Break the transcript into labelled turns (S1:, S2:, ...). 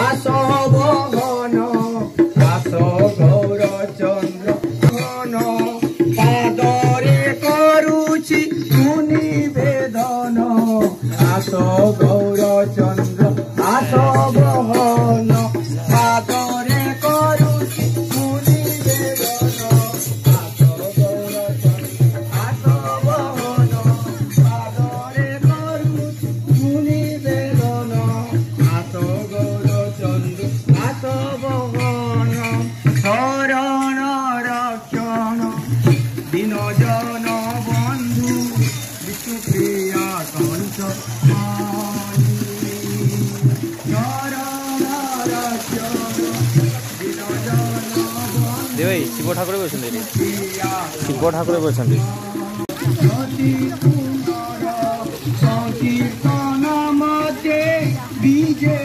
S1: আসবহন আস গৌর চন্দ্র পাদরে করুছি নিবেদন আস গৌর চন্দ্র আসবহন পাদরে করুছি নিবেদন আস গৌর চন্দ্র আসবহন পাদরে করুছি নিবেদন আস গৌর চন্দ্র আসবহন শরণ রক্ষণ দীনজন বন্ধু বিষ্ণুপ্রিয়া কঞ্চ
S2: দেবাই শিব ঠাকুরে বলছেন শিব ঠাকুরে বলছেন
S1: সংকীর্তন মতে বিজে